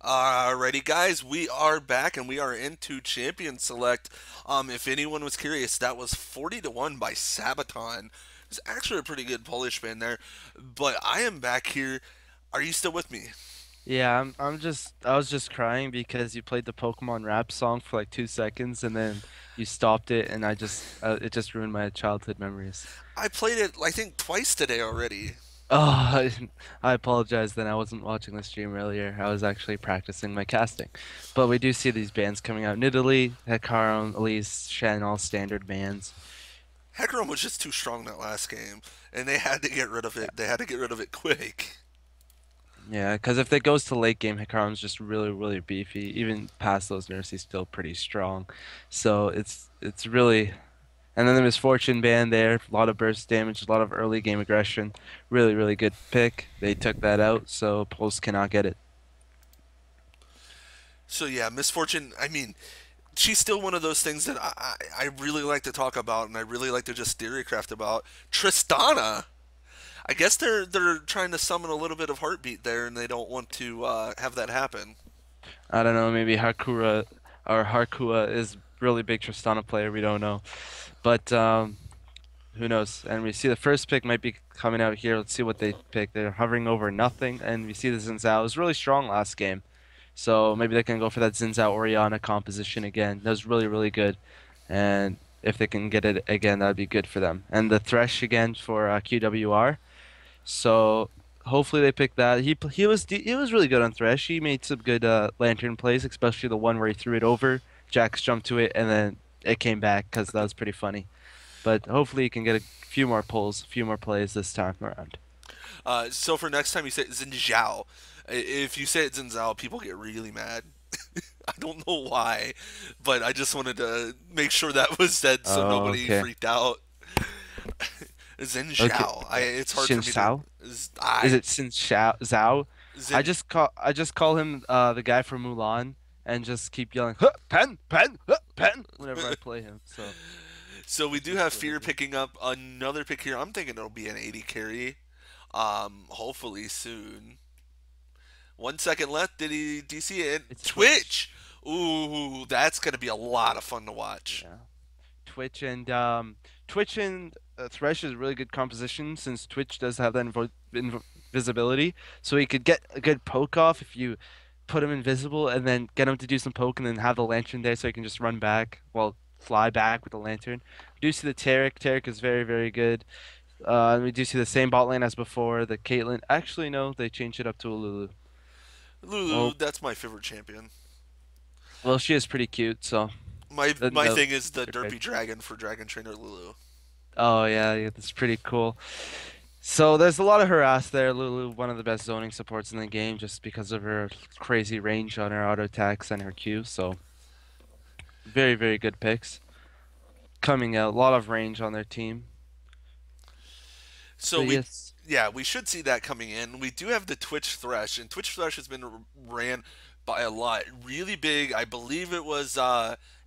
Alrighty, guys, we are back and we are into Champion Select. If anyone was curious, that was 40-1 by Sabaton. It's actually a pretty good Polish band there, but I am back here. Are you still with me? Yeah, I was just crying because you played the Pokemon rap song for like 2 seconds and then you stopped it and it just ruined my childhood memories. I played it, I think, twice today already. Oh, I apologize then I wasn't watching the stream earlier. I was actually practicing my casting. But we do see these bands coming out. Nidalee, Hecarim, Elise, Shen, all standard bands. Hecarim was just too strong that last game, and they had to get rid of it. They had to get rid of it quick. Yeah, because if it goes to late game, Hikarim's just really, really beefy. Even past those nerfs, he's still pretty strong. So it's really. And then the Misfortune band there, a lot of burst damage, a lot of early game aggression. Really, really good pick. They took that out, so Pulse cannot get it. So yeah, Misfortune. I mean, she's still one of those things that I really like to talk about, and I really like to just theorycraft about. Tristana. I guess they're trying to summon a little bit of heartbeat there, and they don't want to have that happen. I don't know, maybe Hakura or Harkua is really big Tristana player. We don't know, but who knows? And we see the first pick might be coming out here. Let's see what they pick. They're hovering over nothing, and we see the Zinzao was really strong last game. So maybe they can go for that Zinzao Oriana composition again. That was really, really good. And if they can get it again, that'd be good for them. And the Thresh again for QWR. So hopefully they pick that. He was really good on Thresh. He made some good Lantern plays, especially the one where he threw it over. Jax jumped to it and then it came back because that was pretty funny. But hopefully he can get a few more pulls, a few more plays this time around. So for next time you say Zinzhao, if you say it Zinzhao, people get really mad. I don't know why, but I just wanted to make sure that was said so Oh, nobody okay. freaked out. Okay. Zinzhao. It's hard Shin for me to. Sao? Is I it Sin Shao Zhao? Zin. I just call him the guy from Mulan and just keep yelling huh, pen whenever I play him. So So we do it's have really Fear good. picking up another pick here. I'm thinking it'll be an 80 carry. Hopefully soon. 1 second left. Did you see it? It's Twitch. Twitch. Ooh, that's gonna be a lot of fun to watch. Yeah. Twitch and Thresh is really good composition since Twitch does have that invisibility, so he could get a good poke off if you put him invisible and then get him to do some poke and then have the lantern there so he can just run back, well, fly back with the lantern. We do see the Taric. Taric is very, very good. And we do see the same bot lane as before. The Caitlyn. Actually, no, they changed it up to a Lulu. Lulu, Well, that's my favorite champion. well, she is pretty cute, so My no, thing is the they're good. Derpy Dragon for Dragon Trainer Lulu. Oh yeah, yeah, that's pretty cool. So there's a lot of harass there. Lulu, one of the best zoning supports in the game, just because of her crazy range on her auto attacks and her Q. So very, very good picks coming out. A lot of range on their team. So But we, yes, yeah, we should see that coming in. We do have the Twitch Thresh, and Twitch Thresh has been ran by a lot, really big. I believe it was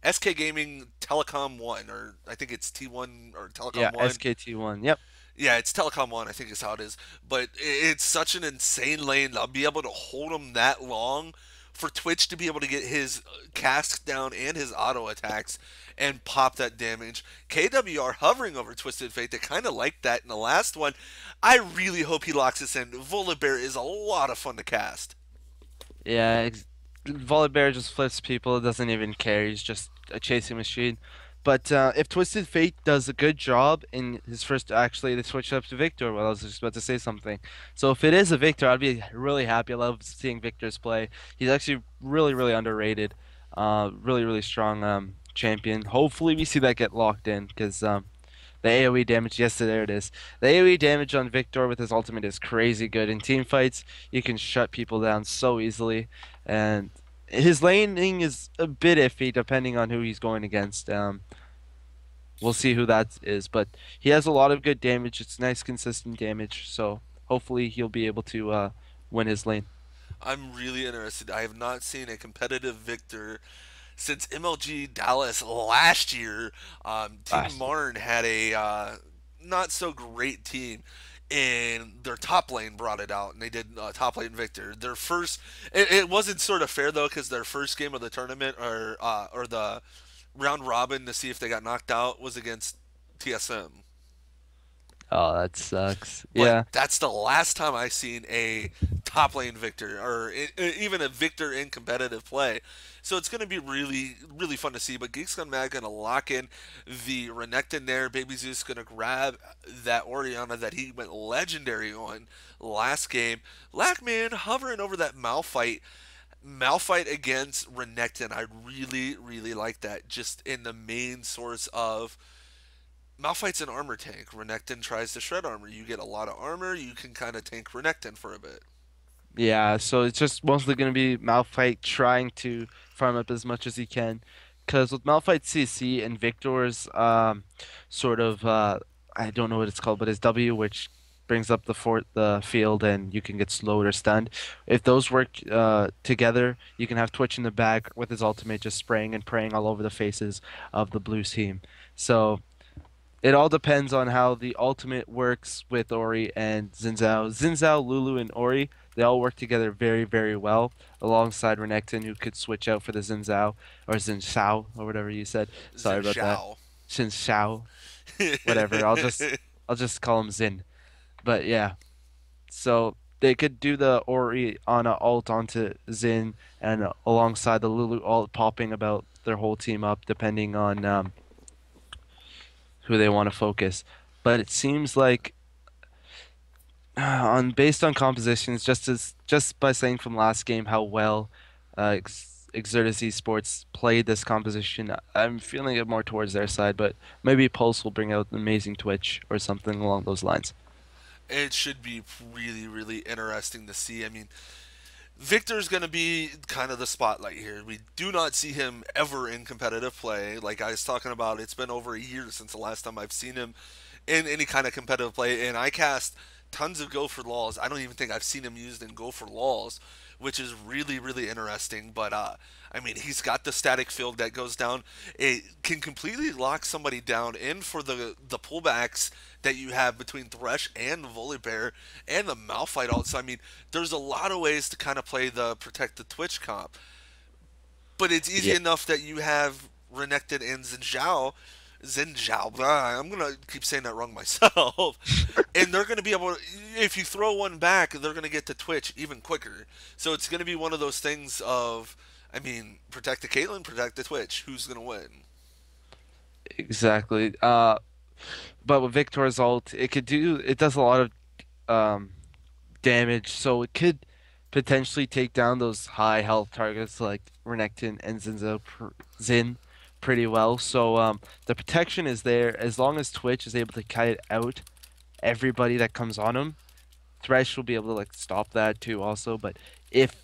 SK Gaming Telecom One, or I think it's T1 or yeah, Telecom One. SKT1. Yep. Yeah, it's Telecom One. I think is how it is. But it's such an insane lane. I'll be able to hold him that long for Twitch to be able to get his cask down and his auto attacks and pop that damage. KWR hovering over Twisted Fate. They kind of like that in the last one. I really hope he locks this in. Volibear is a lot of fun to cast. Yeah, Volibear just flips people, doesn't even care. He's just a chasing machine. But if Twisted Fate does a good job in his first, actually, they switched up to Victor. Well, I was just about to say something. So if it is a Victor, I'd be really happy. I love seeing Victor's play. He's actually really, really underrated. Really, really strong champion. Hopefully, we see that get locked in because the AoE damage, yes, there it is. The AoE damage on Victor with his ultimate is crazy good. In team fights, you can shut people down so easily. And his laning is a bit iffy depending on who he's going against. We'll see who that is. But he has a lot of good damage. It's nice, consistent damage. So hopefully he'll be able to win his lane. I'm really interested. I have not seen a competitive Victor since MLG Dallas last year. Team Last year. Marn had a not so great team. and their top lane brought it out, and they did top lane victor. Their first, it wasn't sort of fair though, because their first game of the tournament or the round robin to see if they got knocked out was against TSM. Oh, that sucks. But Yeah. that's the last time I seen a top lane victor or even a victor in competitive play. So it's going to be really, really fun to see. But Geeks Gone Mad going to lock in the Renekton there. Baby Zeus going to grab that Oriana that he went legendary on last game. Lackman hovering over that Malphite. Malphite against Renekton. I really, really like that. Just in the main source of Malphite's an armor tank. Renekton tries to shred armor. You get a lot of armor. You can kind of tank Renekton for a bit. Yeah, so it's just mostly going to be Malphite trying to farm up as much as he can. Because with Malphite CC and Victor's sort of, I don't know what it's called, but his W, which brings up the field and you can get slowed or stunned. If those work together, you can have Twitch in the back with his ultimate just spraying and praying all over the faces of the blue team. So it all depends on how the ultimate works with Ori and Xin Zhao. Xin Zhao, Lulu, and Ori, they all work together very, very well alongside Renekton, who could switch out for the Xin Zhao or Xin Shao or whatever you said. Sorry Xin about that. Zhao. Xin Shao, whatever. I'll just call him Xin. But yeah, so they could do the Ori on a ult onto Xin and alongside the Lulu ult popping about their whole team up, depending on who they want to focus. But it seems like on based on compositions, just by saying from last game how well Exertus eSports played this composition, I'm feeling it more towards their side. But maybe Pulse will bring out an amazing Twitch or something along those lines. It should be really, really interesting to see. I mean, Victor's going to be kind of the spotlight here. We do not see him ever in competitive play. Like I was talking about, it's been over a year since the last time I've seen him in any kind of competitive play. And I cast tons of Go for Laws. I don't even think I've seen him used in Go for Laws, which is really, really interesting. But I mean, he's got the static field that goes down. It can completely lock somebody down. And for the pullbacks that you have between Thresh and Volibear and the Malphite ult. So I mean, there's a lot of ways to kind of play the protect the Twitch comp, but it's easy Yeah, enough that you have Renekton and Xin Zhao, blah, I'm gonna keep saying that wrong myself. And they're gonna be able to, if you throw one back, they're gonna get to Twitch even quicker. So it's gonna be one of those things of, I mean, protect the Caitlyn, protect the Twitch. Who's gonna win? exactly. But with Victor's ult, it does a lot of um damage, so it could potentially take down those high health targets like Renekton and Xin pretty well. So the protection is there as long as Twitch is able to kite out everybody that comes on him. Thresh will be able to like stop that too also, but if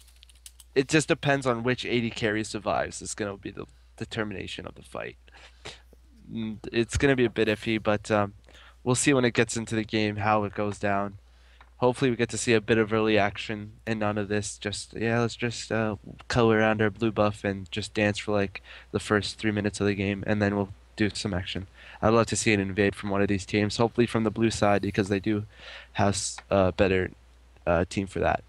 it just depends on which AD carry survives, is going to be the determination of the fight. It's going to be a bit iffy, but we'll see when it gets into the game how it goes down. Hopefully we get to see a bit of early action and none of this. Just yeah, let's just color around our blue buff and just dance for like the first 3 minutes of the game, and then we'll do some action. I'd love to see an invade from one of these teams, hopefully from the blue side because they do have a better team for that.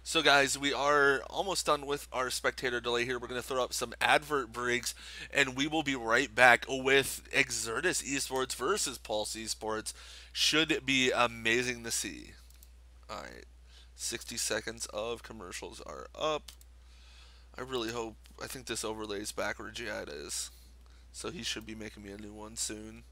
So, guys, we are almost done with our spectator delay here. We're going to throw up some advert breaks, and we will be right back with Exertus Esports versus Pulse Esports. Should be amazing to see. All right, 60 seconds of commercials are up. I really hope. I think this overlays backwards. Yeah, it is. So he should be making me a new one soon.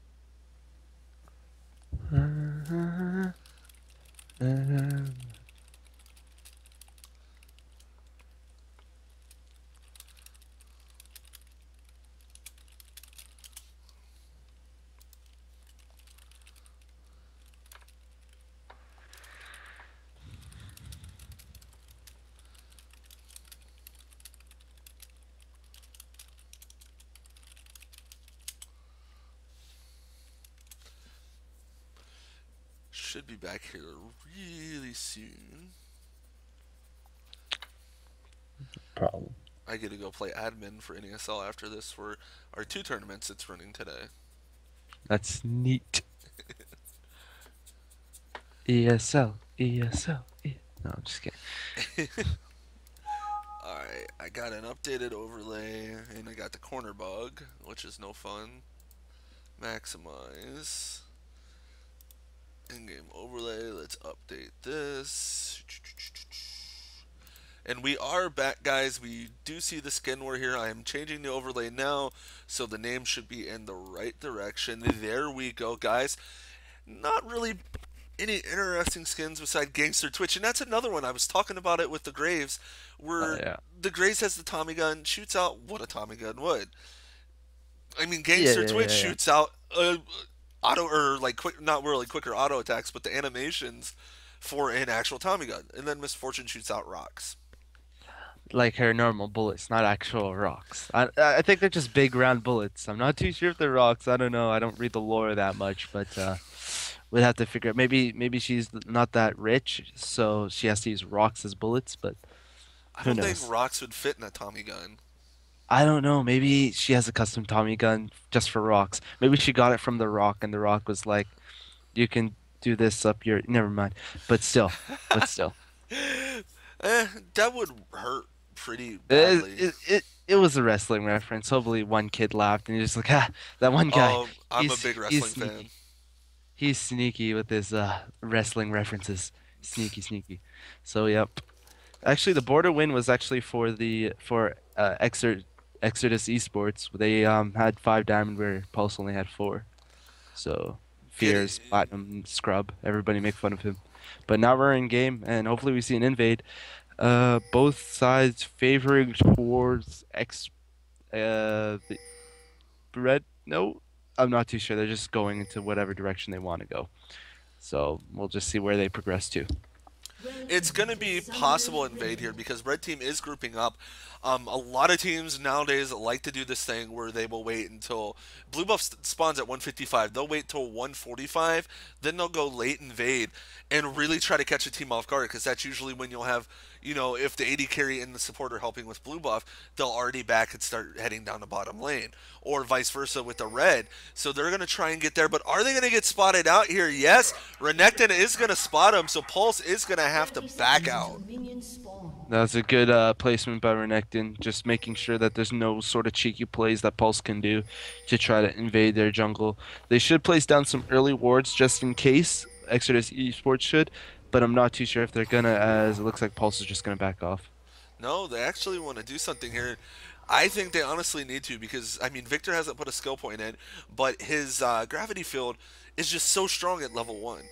Should be back here really soon. Problem. I get to go play admin for NESL after this for our two tournaments it's running today. That's neat. ESL, ESL. No, I'm just kidding. Alright, I got an updated overlay, and I got the corner bug, which is no fun. Maximize. In-game overlay, let's update this. And we are back, guys. We do see the skin war here. I am changing the overlay now, so the name should be in the right direction. There we go, guys. Not really any interesting skins beside Gangster Twitch, and that's another one. I was talking about it with the Graves, where Yeah. the Graves has the Tommy gun, shoots out what a Tommy gun would. I mean, Yeah, Gangster yeah, Twitch yeah, yeah. shoots out auto or like quick, not really quicker auto attacks, but the animations for an actual Tommy gun, and then Misfortune shoots out rocks. Like her normal bullets, not actual rocks. I think they're just big round bullets. I'm not too sure if they're rocks. I don't know. I don't read the lore that much, but we'd have to figure out. Maybe she's not that rich, so she has to use rocks as bullets, but I who don't think knows? rocks would fit in a Tommy gun. I don't know. Maybe she has a custom Tommy gun just for rocks. Maybe she got it from the Rock, and the Rock was like, "You can do this up your." Never mind. But still, but still, That would hurt pretty it badly. it it, it was a wrestling reference. Hopefully, one kid laughed, and he's just like, "Ah, that one guy. I'm a big He's wrestling fan. sneaky. He's sneaky with his wrestling references. Sneaky, sneaky." So, yep. Actually, the border win was actually for Exertus eSports. They had 5 diamond where Pulse only had 4. So Getting Fears, Platinum, Scrub, everybody make fun of him. But now we're in game, and hopefully we see an invade. Both sides favoring towards the red. No, I'm not too sure. They're just going into whatever direction they want to go. So we'll just see where they progress to. it's going to be possible invade here because red team is grouping up. A lot of teams nowadays like to do this thing where they will wait until blue buff spawns at 155. They'll wait till 145, then they'll go late invade and really try to catch a team off guard because that's usually when you'll have, if the AD carry and the support are helping with blue buff, they'll already back and start heading down the bottom lane, or vice versa with the red. So they're going to try and get there, but are they going to get spotted out here? Yes, Renekton is going to spot him, so Pulse is going to have to 30 back seconds out. until minions spawn. That was a good placement by Renekton, just making sure that there's no sort of cheeky plays that Pulse can do to try to invade their jungle. They should place down some early wards just in case Exodus Esports should, but I'm not too sure if they're gonna, as it looks like Pulse is just gonna back off. No, they actually want to do something here. I think they honestly need to because I mean Victor hasn't put a skill point in, but his gravity field is just so strong at level 1.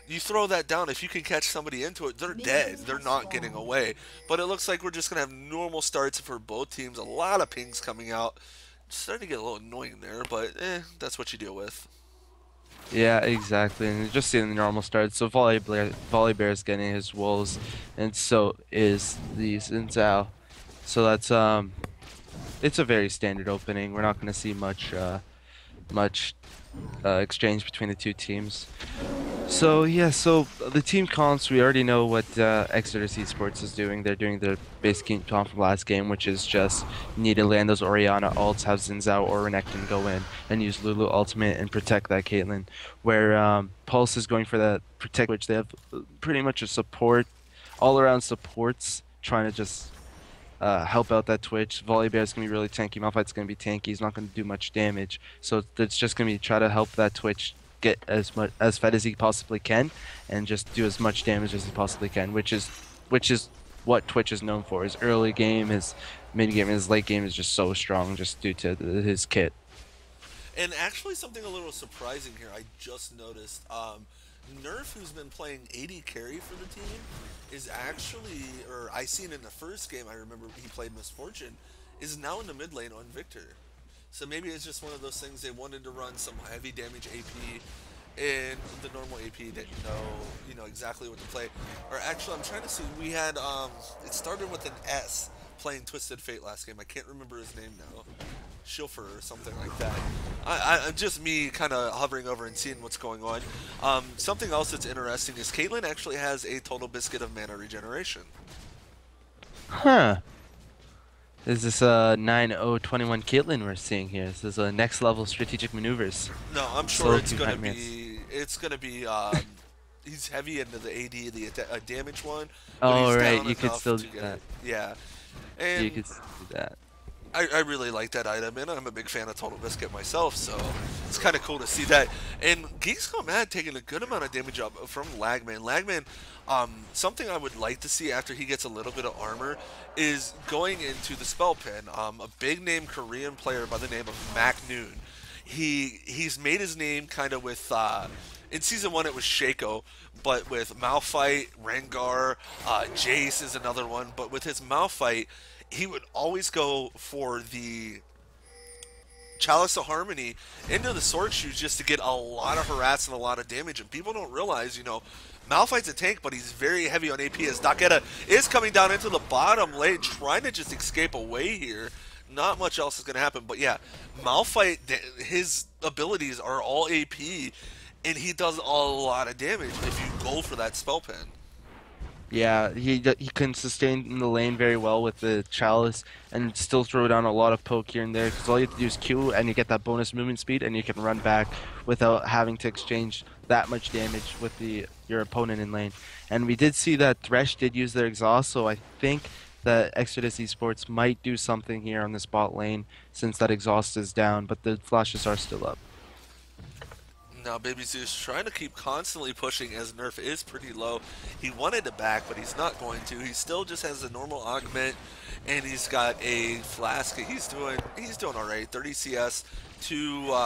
You throw that down, if you can catch somebody into it, they're dead. Minions They're have not getting spawned. away. But it looks like we're just gonna have normal starts for both teams. A lot of pings coming out. It's starting to get a little annoying there, but that's what you deal with. Yeah, exactly, and just seeing the normal start. So Volley Bear is getting his wolves, and so is the Xin Zhao. So that's it's a very standard opening. We're not gonna see much exchange between the two teams. So yeah, so the team comps, we already know what Exertus Esports is doing. They're doing their basic game comp from last game, which is just need to land those Orianna ults, have Xin Zhao or Renekton go in and use Lulu ultimate and protect that Caitlyn. Where Pulse is going for that protect, which they have pretty much a support, all around supports, trying to just help out that Twitch. Volibear is going to be really tanky. Malphite's going to be tanky. He's not going to do much damage. So it's just going to be try to help that Twitch get as fed as he possibly can and just do as much damage as he possibly can, which is what Twitch is known for. His early game, his mid game, his late game is just so strong just due to his kit. And actually, something a little surprising here, I just noticed. Nerf, who's been playing 80 carry for the team, is actually, or I seen in the first game, I remember he played Misfortune, is now in the mid lane on Victor. So maybe it's just one of those things they wanted to run some heavy damage AP, and the normal AP didn't know, exactly what to play. Or actually, I'm trying to see. We had it started with an S playing Twisted Fate last game. I can't remember his name now. Schilfer or something like that. Just me kind of hovering over and seeing what's going on. Something else that's interesting is Caitlyn actually has a total biscuit of mana regeneration. Huh. Is this a 9-0-21 Caitlyn we're seeing here? This is a next level strategic maneuvers. No, I'm sure Slow it's to gonna advance. be he's heavy into the AD, the damage one, but Oh he's right, down you could enough still to do get that. it. Yeah, You and could still do that. I really like that item, and I'm a big fan of Total Biscuit myself, so it's kind of cool to see that. And Geeks Go Mad taking a good amount of damage up from Lagman. Lagman, something I would like to see after he gets a little bit of armor is going into the spell pin. A big name Korean player by the name of Mac Noon. He's made his name kind of with in season one it was Shaco, but with Malphite, Rengar, Jace is another one. But with his Malphite, he would always go for the Chalice of Harmony into the Sword Shoes just to get a lot of harass and a lot of damage. And people don't realize, Malphite's a tank, but he's very heavy on AP as Daketa is coming down into the bottom lane, trying to just escape away here. Not much else is going to happen. But yeah, Malphite, his abilities are all AP, and he does a lot of damage if you go for that spell pen. Yeah, he can sustain in the lane very well with the chalice and still throw down a lot of poke here and there because all you have to do is Q and you get that bonus movement speed and you can run back without having to exchange that much damage with your opponent in lane. And we did see that Thresh did use their exhaust, so I think that Exertus eSports might do something here on this bot lane since that exhaust is down, but the flashes are still up. Now Baby Zeus trying to keep constantly pushing as Nerf is pretty low. He wanted to back, but he's not going to. He still just has a normal augment, and he's got a flask. He's doing all right. 30 CS to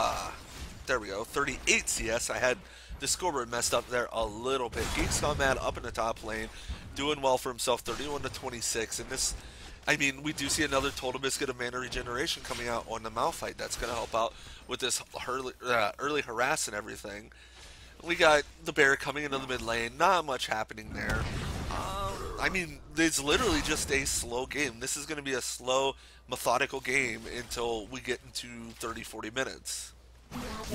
there we go. 38 CS. I had the scoreboard messed up there a little bit. Geeks Gone Mad up in the top lane, doing well for himself. 31 to 26, and this. I mean, we do see another Total Biscuit of Mana Regeneration coming out on the Malphite. That's going to help out with this early harass and everything. We got the Bear coming into the mid lane. Not much happening there. I mean, it's literally just a slow game. This is going to be a slow, methodical game until we get into 30, 40 minutes.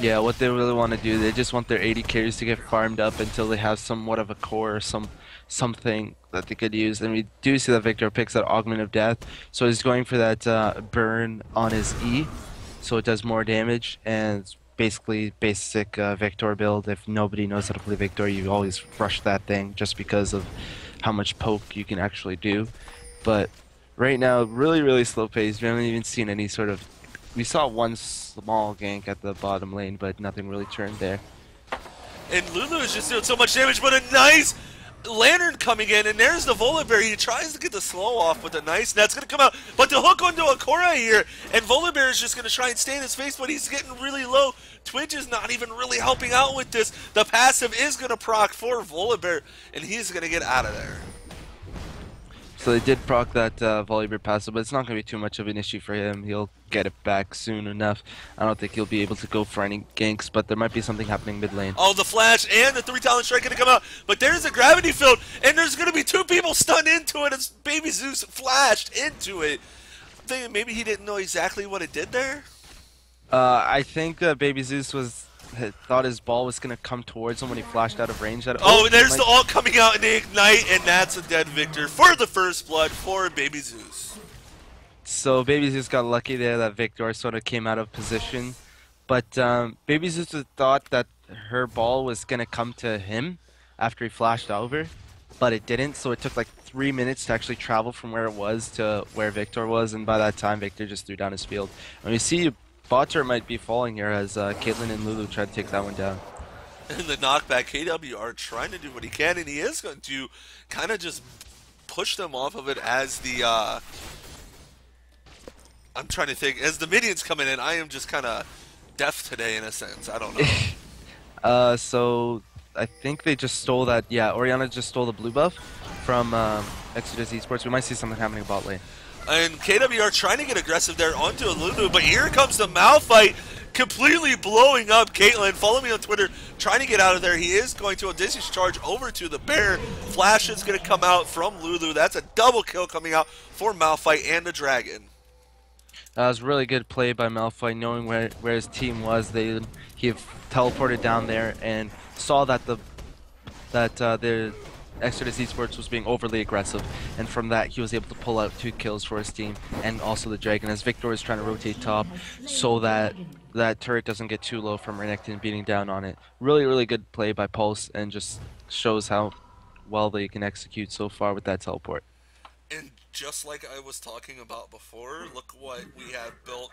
Yeah, what they really want to do, they just want their 80 carries to get farmed up until they have somewhat of a core or something that they could use. And we do see that Victor picks that Augment of Death, so he's going for that burn on his E, so it does more damage, and it's basically basic Victor build. If nobody knows how to play Victor, you always rush that thing just because of how much poke you can actually do. But right now, really slow pace. We haven't even seen any sort of... We saw one small gank at the bottom lane, but nothing really turned there. And Lulu is just doing so much damage, but a nice Lantern coming in, and there's the Volibear. He tries to get the slow off with a nice net's going to come out, but the hook onto Akora here, and Volibear is just going to try and stay in his face, but he's getting really low. Twitch is not even really helping out with this. The passive is going to proc for Volibear, and he's going to get out of there. So they did proc that Volibear passive, but it's not going to be too much of an issue for him. He'll get it back soon enough. I don't think he'll be able to go for any ganks, but there might be something happening mid lane. Oh, the flash and the 3 talent strike going to come out, but there's a gravity field, and there's going to be 2 people stunned into it as Baby Zeus flashed into it. I'm thinking maybe he didn't know exactly what it did there. I think Baby Zeus thought his ball was going to come towards him when he flashed out of range. Oh, there's the ult coming out and they ignite, and that's a dead Victor for the first blood for Baby Zeus. So Baby Zeus got lucky there that Victor sort of came out of position. But Baby Zeus thought that her ball was going to come to him after he flashed over, but it didn't. So it took like 3 minutes to actually travel from where it was to where Victor was, and by that time Victor just threw down his field. And we see bot turret might be falling here as Caitlyn and Lulu try to take that one down. And the knockback, KWR trying to do what he can, and he is going to kind of just push them off of it as the, I'm trying to think, as the minions coming in, I am just kind of deaf today in a sense, I don't know. So I think they just stole that, yeah, Orianna just stole the blue buff from Exertus eSports. We might see something happening bot lane. And KWR trying to get aggressive there onto Lulu, but here comes the Malphite completely blowing up Caitlyn. Follow me on Twitter, trying to get out of there. He is going to Odysseus charge over to the Bear. Flash is going to come out from Lulu. That's a double kill coming out for Malphite and the Dragon. That was really good play by Malphite, knowing where his team was. He teleported down there and saw that the Exertus eSports was being overly aggressive, and from that he was able to pull out 2 kills for his team, and also the Dragon as Victor is trying to rotate top, so that that turret doesn't get too low from Renekton beating down on it. Really, really good play by Pulse, and just shows how well they can execute so far with that teleport. And just like I was talking about before, look what we have built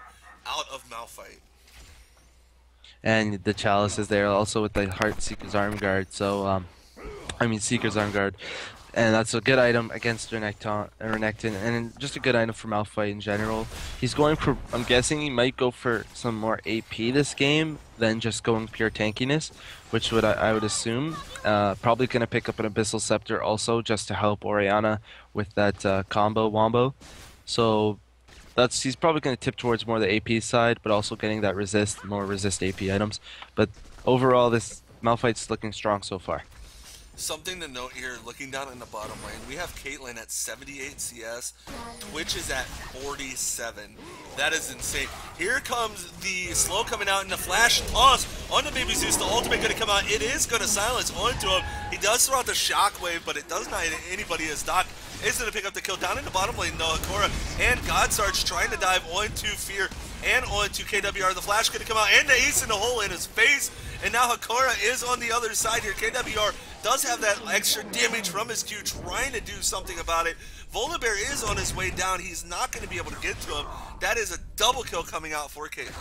out of Malphite. And the Chalice is there also with the Heart Seeker's Arm Guard, so I mean Seeker's Arm Guard. And that's a good item against Renekton, and just a good item for Malphite in general. He's going for, I'm guessing he might go for some more AP this game than just going pure tankiness, which would I would assume. Probably going to pick up an Abyssal Scepter also just to help Orianna with that combo wombo. So he's probably going to tip towards more the AP side, but also getting that more resist AP items. But overall, this Malphite's looking strong so far. Something to note here, looking down in the bottom lane, we have Caitlyn at 78 CS, Twitch is at 47. That is insane. Here comes the slow coming out and the flash toss on the Baby Zeus. The ultimate going to come out. It is going to silence onto him. He does throw out the shockwave, but it does not hit anybody as Doc is going to pick up the kill. Down in the bottom lane, though, Hakora and Godsarge trying to dive onto Fear and onto KWR. The flash going to come out and the ace in the hole in his face. And now Hakora is on the other side here. KWR does have that extra damage from his Q, trying to do something about it. Volibear is on his way down. He's not going to be able to get to him. That is a double kill coming out for Caitlyn.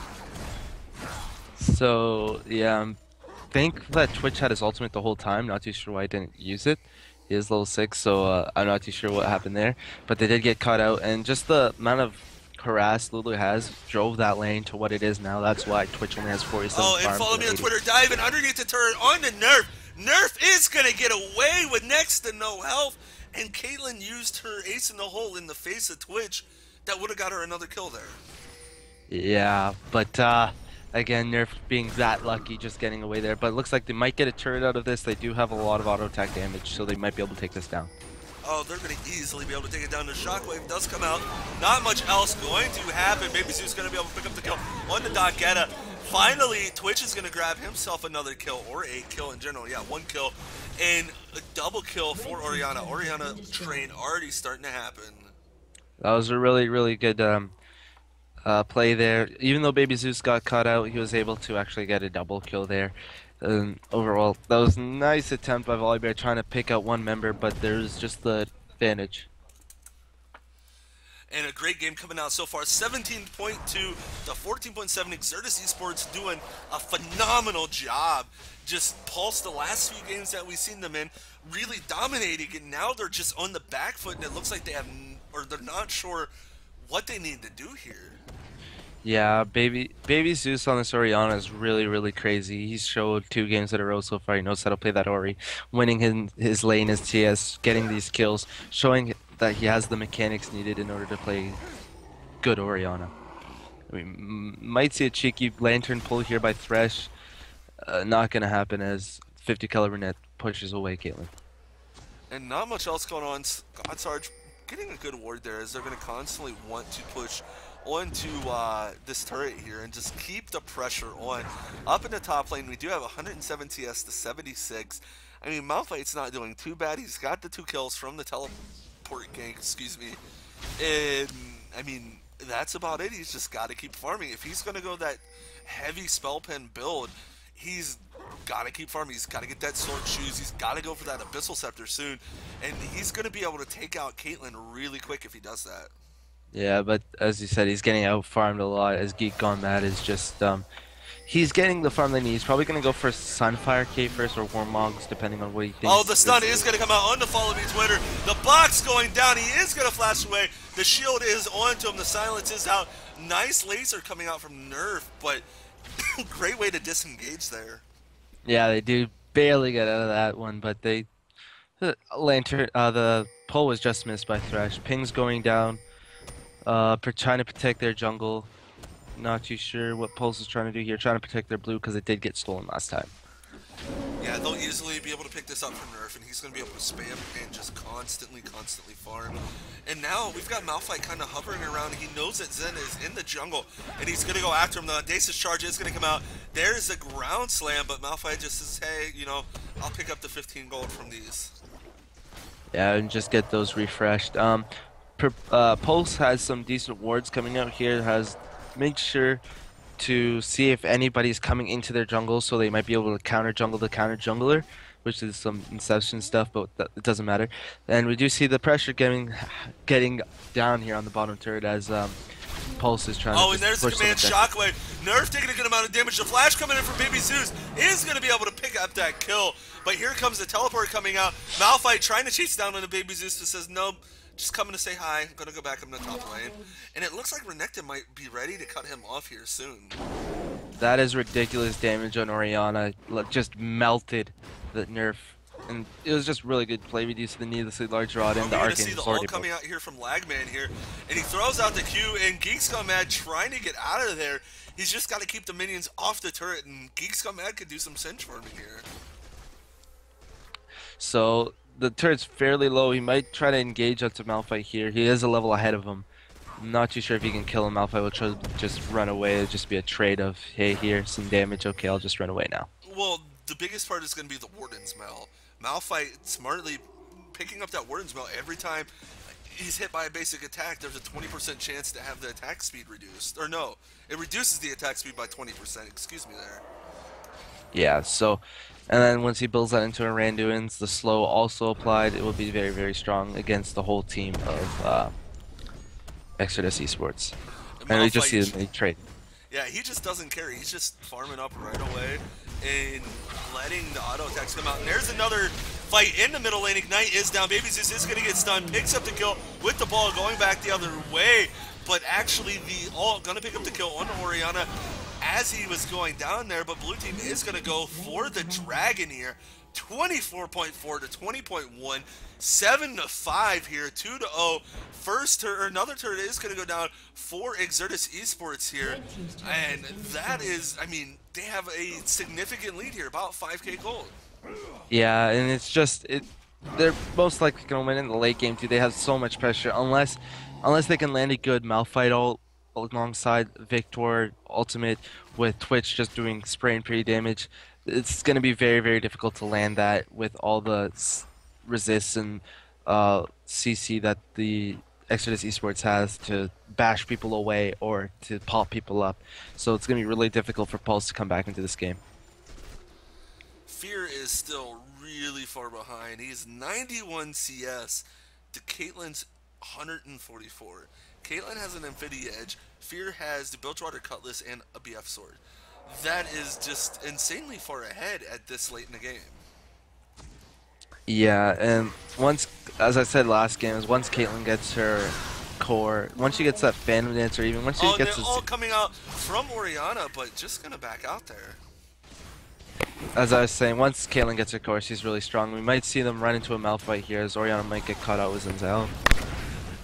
So, yeah, I think that Twitch had his ultimate the whole time. Not too sure why he didn't use it. He is level 6, so I'm not too sure what happened there. But they did get caught out, and just the amount of harass Lulu has drove that lane to what it is now. That's why Twitch only has 47 Oh, and follow me on Twitter. Diving underneath the turret on the Nerf. Nerf is going to get away with next to no health. And Caitlyn used her ace in the hole in the face of Twitch. That would have got her another kill there. Yeah, but again, Nerf being that lucky just getting away there. But it looks like they might get a turret out of this. They do have a lot of auto attack damage, so they might be able to take this down. Oh, they're going to easily be able to take it down. The shockwave does come out. Not much else going to happen. Baby Zeus going to be able to pick up the kill on the Doggetta. Finally, Twitch is going to grab himself another kill, or a kill in general. Yeah, 1 kill. And a double kill for Orianna. Orianna train already starting to happen. That was a really, really good play there. Even though Baby Zeus got caught out, he was able to actually get a double kill there. Overall, that was a nice attempt by Volibear trying to pick out one member, but there's just the advantage. And a great game coming out so far. 17.2 to 14.7. Exertus eSports doing a phenomenal job. Just Pulse the last few games that we've seen them in, really dominating, and now they're just on the back foot, and it looks like they have, or they're not sure what they need to do here. Yeah, Baby Zeus on this Orianna is really, really crazy. He's showed 2 games in a row so far. He knows how to play that Ori, winning his lane as TS, getting these kills, showing that he has the mechanics needed in order to play good Orianna. We might see a cheeky lantern pull here by Thresh. Not going to happen as 50 caliber net pushes away Caitlyn. And not much else going on. Godsarge getting a good ward there as they're going to constantly want to push onto this turret here and just keep the pressure on. Up in the top lane, we do have 107 TS to 76. I mean, Malphite's not doing too bad. He's got the 2 kills from the teleport gank, excuse me. And, I mean, that's about it. He's just got to keep farming. If he's going to go that heavy spell pen build, he's got to keep farming. He's got to get that sword shoes. He's got to go for that Abyssal Scepter soon. And he's going to be able to take out Caitlyn really quick if he does that. Yeah, but as you said, he's getting out farmed a lot as Geek Gone Mad is just he's getting the farm that he needs. Probably gonna go for Sunfire K first or Warmogs depending on what he thinks. Oh, the stun is gonna come out on the follow me Twitter. The box going down, he is gonna flash away. The shield is onto him, the silence is out. Nice laser coming out from Nerf, but great way to disengage there. Yeah, they do barely get out of that one, but the pull was just missed by Thresh. Ping's going down. Trying to protect their jungle. Not too sure what Pulse is trying to do here. Trying to protect their blue because it did get stolen last time. Yeah, they'll easily be able to pick this up from Nerf, and he's going to be able to spam and just constantly farm. And now we've got Malphite kind of hovering around. He knows that Zen is in the jungle, and he's going to go after him. The Audacious Charge is going to come out. There's a ground slam, but Malphite just says, hey, you know, I'll pick up the 15 gold from these. Yeah, and just get those refreshed. Pulse has some decent wards coming out here. Has make sure to see if anybody's coming into their jungle, so they might be able to counter jungle the counter jungler, which is some Inception stuff, but it doesn't matter. And we do see the pressure getting down here on the bottom turret as Pulse is trying to Oh, and just there's the push some command objectives. shockwave. Nerf taking a good amount of damage. The flash coming in from Baby Zeus is going to be able to pick up that kill. But here comes the teleport coming out. Malphite trying to chase down on the Baby Zeus, but says, nope, just coming to say hi. I'm going to go back in the top lane. And it looks like Renekton might be ready to cut him off here soon. That is ridiculous damage on Orianna. Just melted the nerf. And it was just really good play. Reduced the needlessly large rod Are and we the going to arcane see the sword. ult coming out here from Lagman here? And he throws out the Q, and Geek Scum Mad trying to get out of there. He's just got to keep the minions off the turret, and Geek Scum Mad could do some cinch farming here. So the turret's fairly low. He might try to engage onto Malphite here. He is a level ahead of him. I'm not too sure if he can kill him. Malphite will try to just run away. It'll just be a trade of, hey, here, some damage. Okay, I'll just run away now. Well, the biggest part is going to be the Warden's Mail. Malphite smartly picking up that Warden's Mail every time he's hit by a basic attack. There's a 20% chance to have the attack speed reduced. Or no, it reduces the attack speed by 20%. Excuse me there. Yeah, so, and then once he builds that into a Randuin's, the slow also applied. It will be very, very strong against the whole team of Exertus eSports. And we just see Malphite, them trade. yeah, he just doesn't care. He's just farming up right away and letting the auto attacks come out. And there's another fight in the middle lane. Ignite is down. Baby Zeus is going to get stunned. Picks up the kill with the ball going back the other way. But actually, the ult going to pick up the kill on Orianna as he was going down there. But blue team is going to go for the dragon here. 24.4 to 20.1, 7 to 5 here, 2 to 0. First turret, another turret is going to go down for Exertus eSports here, and that is, I mean, they have a significant lead here, about 5k gold. Yeah, and it's just they're most likely gonna win in the late game too. They have so much pressure unless they can land a good Malphite ult alongside Victor ultimate with Twitch just doing spray and pre damage. It's gonna be very, very difficult to land that with all the resists and CC that the Exodus Esports has to bash people away or to pop people up. So it's gonna be really difficult for Pulse to come back into this game. Fear is still really far behind. He is 91 CS to Caitlyn's 144. Caitlyn has an Infinity Edge. Fear has the Bilgewater Cutlass and a BF Sword. That is just insanely far ahead at this late in the game. Yeah, and once, as I said last game, is once Caitlyn gets her core, once she gets that Phantom Dance, or even once she Oh, and gets they're all coming out from Orianna, but just gonna back out there. as I was saying, once Caitlyn gets her core, she's really strong. We might see them run into a Malphite here, as Orianna might get caught out with Zenzel.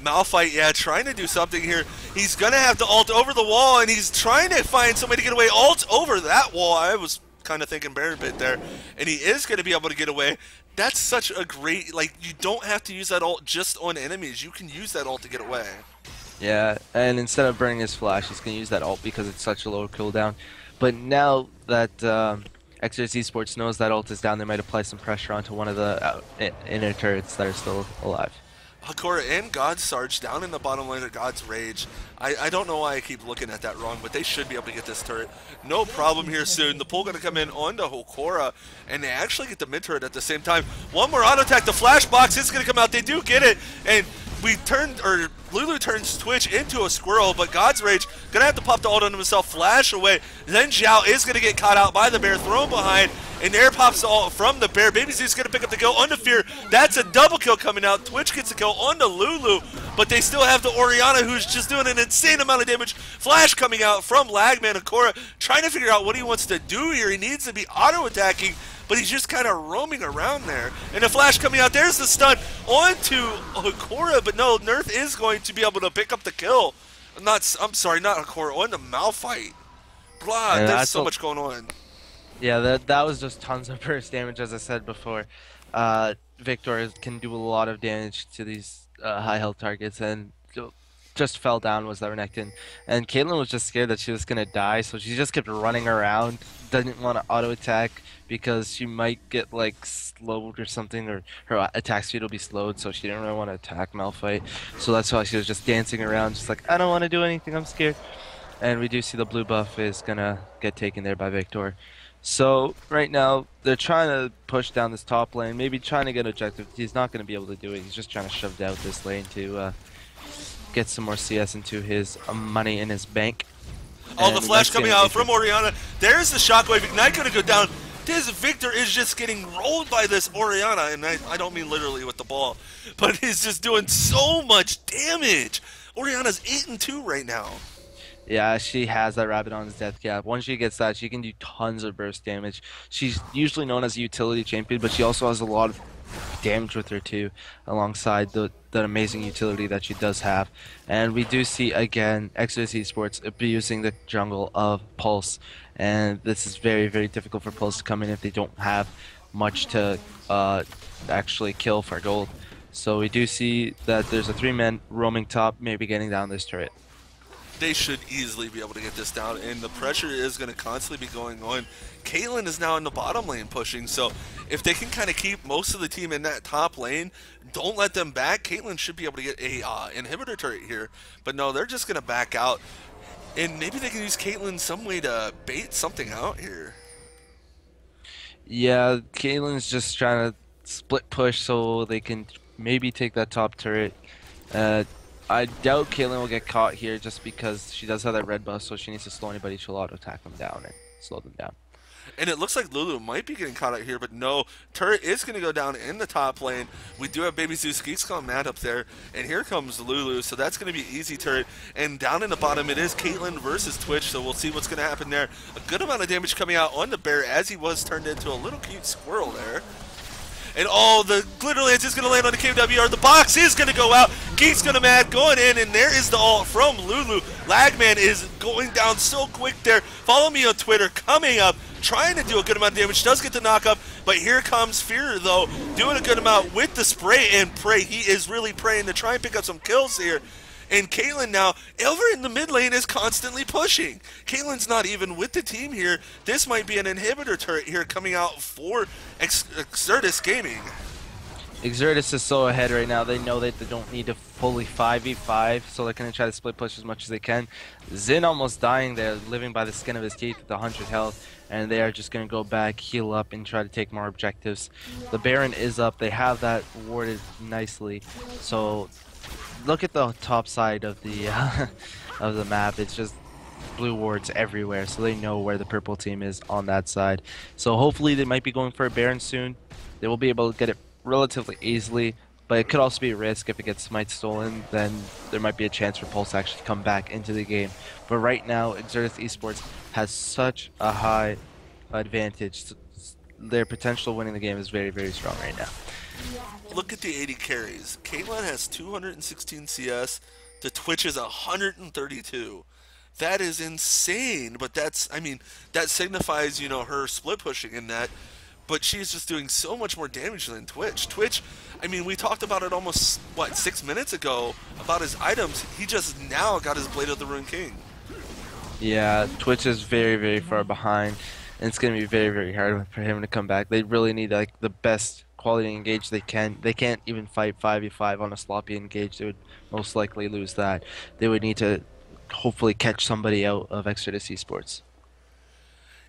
Malphite, yeah, trying to do something here. He's gonna have to ult over the wall, and he's trying to find somebody to get away. Ult over that wall. I was kind of thinking Baron bit there, and he is gonna be able to get away. That's such a great, like, you don't have to use that ult just on enemies. You can use that ult to get away. Yeah, and instead of burning his flash, he's gonna use that ult because it's such a low cooldown. But now that Exertus Esports knows that ult is down, they might apply some pressure onto one of the inner turrets that are still alive. Hakora and God's Sarge down in the bottom lane of God's Rage. I don't know why I keep looking at that wrong, but they should be able to get this turret. No problem here soon. The pull going to come in onto Hakora, and they actually get the mid turret at the same time. One more auto attack. The flash box is going to come out. They do get it, and we turned, or Lulu turns Twitch into a squirrel, but God's Rage gonna have to pop the ult on himself, flash away. Then Zhao is gonna get caught out by the bear, thrown behind, and there pops the ult from the bear. Baby Z's gonna pick up the kill onto Fear. That's a double kill coming out. Twitch gets a kill onto Lulu, but they still have the Orianna, who's just doing an insane amount of damage. Flash coming out from Lagman. Akora trying to figure out what he wants to do here. He needs to be auto attacking, but he's just kind of roaming around there. And a flash coming out. There's the stun onto Hakora, but no, Nerf is going to be able to pick up the kill. I'm sorry, not Hakora, on the Malphite. Blah, And there's so much going on. Yeah, that was just tons of burst damage, as I said before. Victor can do a lot of damage to these high health targets, and just fell down was that Renekton, and Caitlyn was just scared that she was gonna die, so she just kept running around. Didn't want to auto attack because she might get like slowed or something, or her attack speed will be slowed, so she didn't really want to attack Malphite. So that's why she was just dancing around, just like I don't want to do anything, I'm scared. And we do see the blue buff is gonna get taken there by Victor. So right now they're trying to push down this top lane, maybe trying to get objective. He's not gonna be able to do it. He's just trying to shove out this lane to get some more CS into his money in his bank. Oh, And the we flash might see coming an out intro. from Orianna. There's the shockwave. Ignite gonna go down. This Victor is just getting rolled by this Orianna, and I don't mean literally with the ball, but he's just doing so much damage. Orianna's 8-2 right now. Yeah, she has that rabbit on his death cap. Once she gets that, she can do tons of burst damage. She's usually known as a utility champion, but she also has a lot of damage with her too, alongside the amazing utility that she does have. And we do see again Exertus eSports abusing the jungle of Pulse, and this is very very difficult for Pulse to come in if they don't have much to actually kill for gold. So we do see that there's a 3-man roaming top, maybe getting down this turret. They should easily be able to get this down, and the pressure is going to constantly be going on. Caitlyn is now in the bottom lane pushing, so if they can kind of keep most of the team in that top lane, don't let them back, Caitlyn should be able to get a inhibitor turret here. But no, they're just going to back out, and maybe they can use Caitlyn some way to bait something out here. Yeah, Caitlyn's just trying to split push so they can maybe take that top turret. Uh, I doubt Caitlyn will get caught here just because she does have that red buff, so she needs to slow anybody. She'll auto attack them down and slow them down. And it looks like Lulu might be getting caught out here, but no, turret is going to go down in the top lane. We do have Baby Zeus Geeks Gone Mad up there, and here comes Lulu, so that's going to be easy turret. And down in the bottom, it is Caitlyn versus Twitch, so we'll see what's going to happen there. A good amount of damage coming out on the bear as he was turned into a little cute squirrel there. And oh, the Glitter Lance is going to land on the KWR. The box is going to go out. Geeks going to mad going in, and there is the ult from Lulu. Lagman is going down so quick there. Follow me on Twitter. Coming up, trying to do a good amount of damage. Does get the knockup, but here comes Fear, though, doing a good amount with the spray and pray. He is really praying to try and pick up some kills here. And Caitlyn now, over in the mid lane, is constantly pushing. Caitlyn's not even with the team here. This might be an inhibitor turret here coming out for Exertus Gaming. Exertus is so ahead right now. They know that they don't need to fully 5v5, so they're going to try to split push as much as they can. Zin almost dying there, living by the skin of his teeth with 100 health, and they are just going to go back, heal up, and try to take more objectives. The Baron is up. They have that warded nicely, so look at the top side of the of the map. It's just blue wards everywhere, so they know where the purple team is on that side. So hopefully they might be going for a Baron soon. They will be able to get it relatively easily, but it could also be a risk if it gets smite stolen. Then there might be a chance for Pulse to actually come back into the game. But right now, Exertus eSports has such a high advantage. Their potential of winning the game is very, very strong right now. Look at the 80 carries. Caitlyn has 216 CS. The Twitch is 132. That is insane. But that's, I mean, that signifies, you know, her split pushing in that. But she's just doing so much more damage than Twitch. Twitch, I mean, we talked about it almost, what, 6 minutes ago about his items. He just now got his Blade of the Rune King. Yeah, Twitch is very, very far behind, and it's going to be very, very hard for him to come back. They really need like the best quality engage they can. They can't even fight 5v5 on a sloppy engage. They would most likely lose that. They would need to hopefully catch somebody out of Exertus eSports.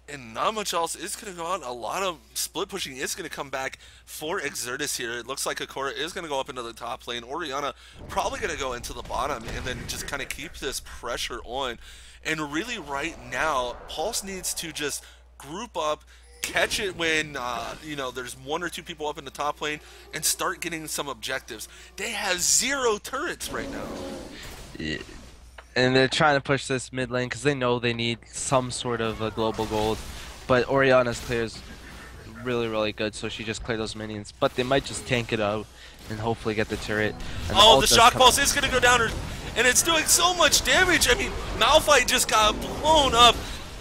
And not much else is going to go on. A lot of split pushing is going to come back for Exertus here. It looks like Akora is going to go up into the top lane. Orianna probably going to go into the bottom and then just kind of keep this pressure on. And really right now, Pulse needs to just group up, catch it when, you know, there's 1 or 2 people up in the top lane, and start getting some objectives. They have 0 turrets right now. Yeah. And they're trying to push this mid lane because they know they need some sort of a global gold. But Orianna's clear is really, really good, so she just cleared those minions. But they might just tank it out and hopefully get the turret. And oh, the shock pulse is going to go down, and it's doing so much damage. I mean, Malphite just got blown up.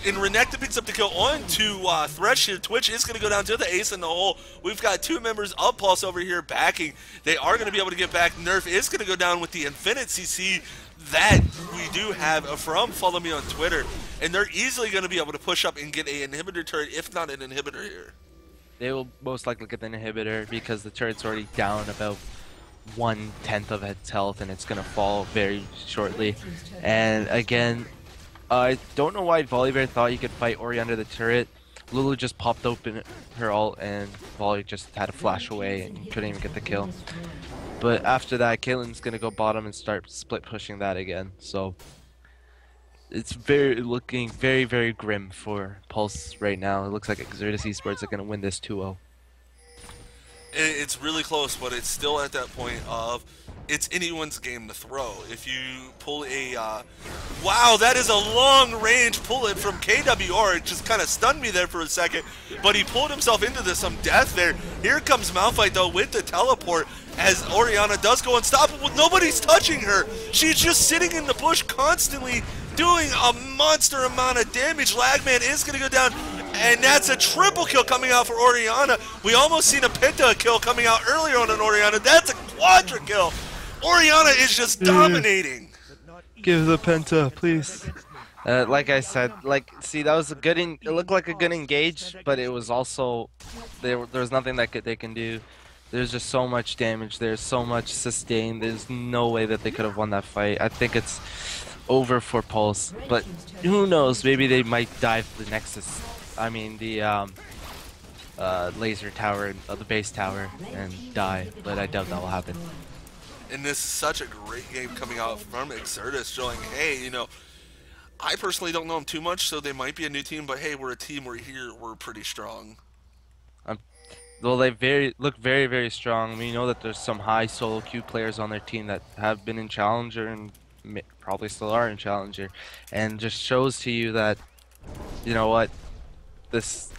And Renekton picks up the kill on to Thresh here. Twitch is going to go down to the ace in the hole. We've got two members of Pulse over here backing. They are going to be able to get back. Nerf is going to go down with the infinite CC that we do have from Follow Me on Twitter. And they're easily going to be able to push up and get an inhibitor turret, if not an inhibitor here. They will most likely get the inhibitor because the turret's already down about 1/10 of its health, and it's gonna fall very shortly. And again, I don't know why Volibear thought he could fight Ori under the turret. Lulu just popped open her ult, and Volley just had to flash away and couldn't even get the kill. But after that, Caitlyn's gonna go bottom and start split pushing that again. So it's looking very, very grim for Pulse right now. It looks like Exertus eSports are gonna win this 2-0. It's really close, but it's still at that point of it's anyone's game to throw. If you pull a wow, that is a long range pull it from KWR. It just kind of stunned me there for a second, but he pulled himself into some death there. Here comes Malphite though with the teleport as Orianna does go unstoppable. Nobody's touching her. She's just sitting in the bush constantly doing a monster amount of damage. Lagman is going to go down, and that's a triple kill coming out for Orianna. We almost seen a penta kill coming out earlier on Orianna. That's a quadra kill. Orianna is just dominating. Give the penta, please. Like I said, see, that was a good. It looked like a good engage, but it was also there was nothing that they can do. There's just so much damage. There's so much sustain. There's no way that they could have won that fight. I think it's over for Pulse, but who knows? Maybe they might dive the Nexus. I mean the laser tower, the base tower, and die. But I doubt that will happen. And this is such a great game coming out from Exertus, showing, hey, you know, I personally don't know them too much, so they might be a new team, but hey, we're a team. We're here. We're pretty strong. Well, they look very, very strong. We know that there's some high solo queue players on their team that have been in Challenger and probably still are in Challenger, and just shows to you that, you know what, this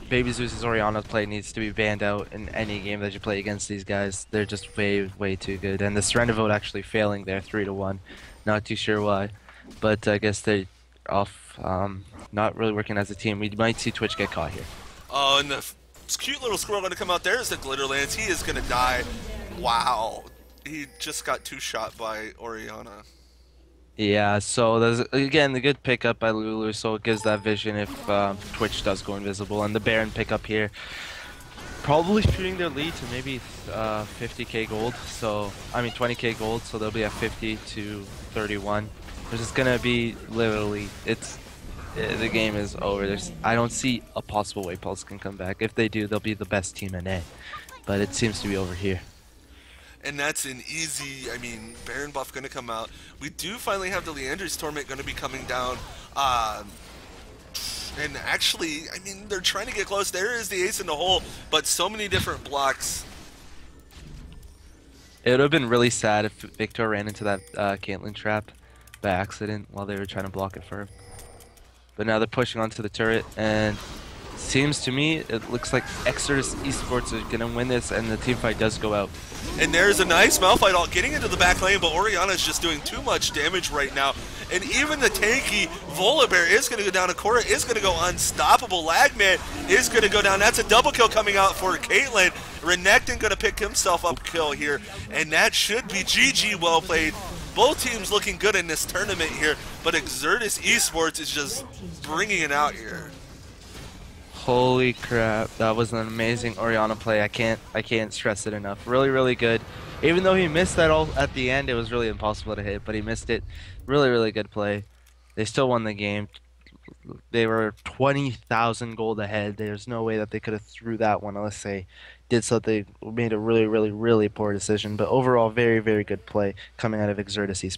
Baby Zeus's Orianna play needs to be banned out in any game that you play against these guys. They're just way, way too good. And the surrender vote actually failing there 3-1. Not too sure why, but I guess they're off, not really working as a team. We might see Twitch get caught here. Oh, and the cute little squirrel going to come out there is the Glitter Lance. He is going to die. Wow. He just got two-shot by Orianna. Yeah, so there's, again, the good pickup by Lulu, so it gives that vision if Twitch does go invisible. And the Baron pickup here, probably shooting their lead to maybe 50k gold. So, I mean 20k gold, so they'll be at 50 to 31. There's just going to be literally, the game is over. I don't see a possible way Pulse can come back. If they do, they'll be the best team in A. But it seems to be over here. And that's an easy, I mean, Baron buff going to come out. We do finally have the Leander's Torment going to be coming down. And actually, I mean, they're trying to get close. There is the ace in the hole, but so many different blocks. It would have been really sad if Victor ran into that Caitlyn trap by accident while they were trying to block it for him. But now they're pushing onto the turret, and seems to me it looks like Exertus eSports are going to win this, and the team fight does go out. And there's a nice Malphite all getting into the back lane, but Orianna is just doing too much damage right now. And even the tanky Volibear is going to go down. Akora is going to go unstoppable. Lagman is going to go down. That's a double kill coming out for Caitlyn. Renekton going to pick himself up kill here, and that should be GG. Well played. Both teams looking good in this tournament here, but Exertus eSports is just bringing it out here. Holy crap, that was an amazing Orianna play. I can't stress it enough. Really, really good. Even though he missed that all at the end, it was really impossible to hit, but he missed it. Really, really good play. They still won the game. They were 20,000 gold ahead. There's no way that they could have threw that one unless they did something, made a really, really, really poor decision. But overall, very, very good play coming out of Exertus eSports.